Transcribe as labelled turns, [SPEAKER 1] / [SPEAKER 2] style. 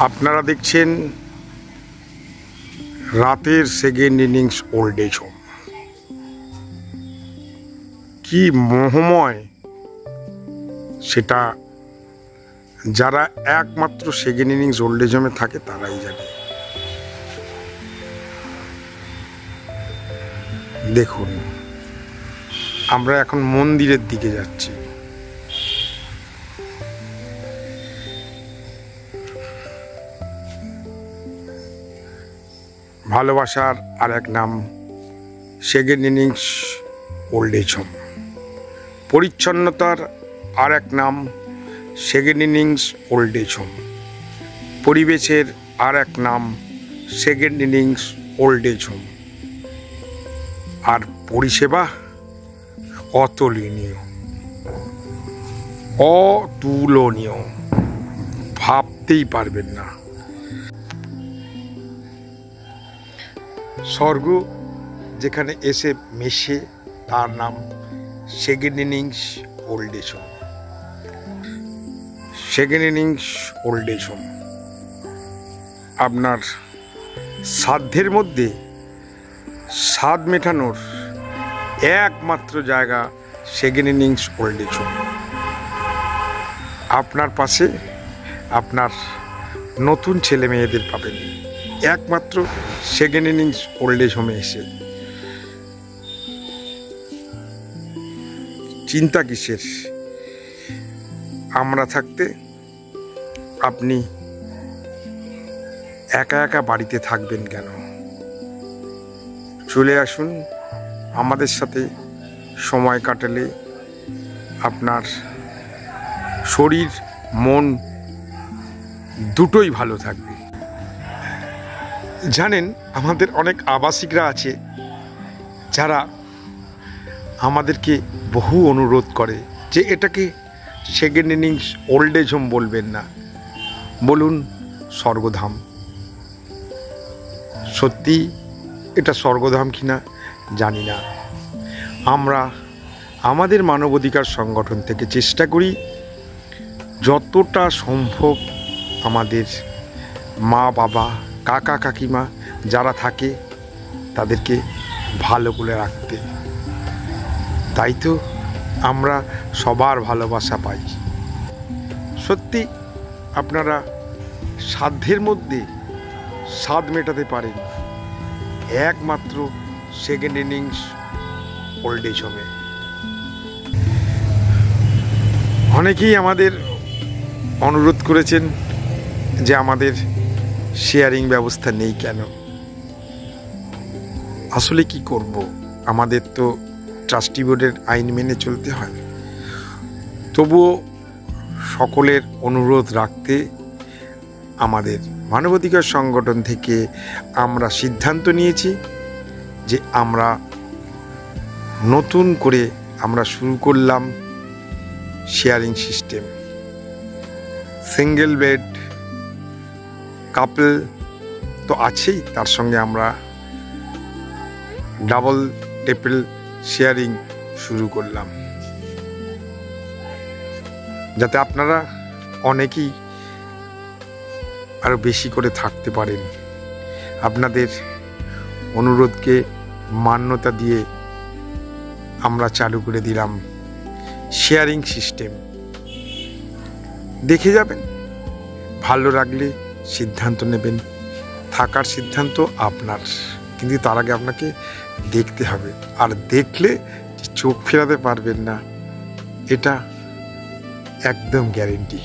[SPEAKER 1] আপনারা দেখছেন রাতের second innings old age home. কি মোহময় সেটা যারা একমাত্র সেকেন্ড ইনিংস ওল্ড এজ হোমে থাকে তারাই জানে। দেখুন, আমরা এখন মন্দিরের দিকে যাচ্ছি। ভালোবাসার আর এক নাম second innings old age home. পরিচ্ছন্নতার আর এক নাম second innings old age home. পরিবেশের আর এক নাম second innings old age home. আর পরিষেবা অতুলনীয়, অতুলনীয়, ভাবতেই পারবেন না। স্বর্গ যেখানে এসে মেশে তার নাম second innings old age home. Second innings old age home আপনার সাধ্যের মধ্যে স্বাদ মেটানোর একমাত্র জায়গা second innings old age home. আপনার পাশে আপনার নতুন ছেলে মেয়েদের পাবেন একমাত্র সেকেন্ড ইনিংস ওল্ড এজ হোমে এসে। চিন্তা কিসের? আমরা থাকতে আপনি একা একা বাড়িতে থাকবেন কেন? চলে আসুন, আমাদের সাথে সময় কাটালে আপনার শরীর মন দুটোই ভালো থাকবে। জানেন, আমাদের অনেক আবাসিকরা আছে যারা আমাদেরকে বহু অনুরোধ করে যে এটাকে second innings old age home বলবেন না, বলুন স্বর্গধাম। সত্যি এটা স্বর্গধাম কিনা জানি না। আমরা আমাদের মানবাধিকার সংগঠন থেকে চেষ্টা করি যতটা সম্ভব আমাদের মা বাবা কাকা কাকিমা যারা থাকে তাদেরকে ভালো করে রাখতে। তাই তো আমরা সবার ভালোবাসা পাই। সত্যি আপনারা সাধ্যের মধ্যে স্বাদ মেটাতে পারেন একমাত্র সেকেন্ড ইনিংস ওল্ড এজ হোমে। অনেকেই আমাদের অনুরোধ করেছেন যে আমাদের শেয়ারিং ব্যবস্থা নেই কেন। আসলে কি করব, আমাদের তো ট্রাস্টি বোর্ডের আইন মেনে চলতে হয়। তবুও সকলের অনুরোধ রাখতে আমাদের মানবাধিকার সংগঠন থেকে আমরা সিদ্ধান্ত নিয়েছি যে আমরা নতুন করে শুরু করলাম শেয়ারিং সিস্টেম। সিঙ্গেল বেড, কাপল তো আছেই, তার সঙ্গে আমরা ডাবল ট্রিপল শেয়ারিং শুরু করলাম, যাতে আপনারা অনেকেই আরও বেশি করে থাকতে পারেন। আপনাদের অনুরোধকে মান্যতা দিয়ে আমরা চালু করে দিলাম শেয়ারিং সিস্টেম। দেখে যাবেন, ভালো লাগলে সিদ্ধান্ত নেবেন। থাকার সিদ্ধান্ত আপনার, কিন্তু তার আগে আপনাকে দেখতে হবে। আর দেখলে চোখ ফেরাতে পারবেন না, এটা একদম গ্যারেন্টি।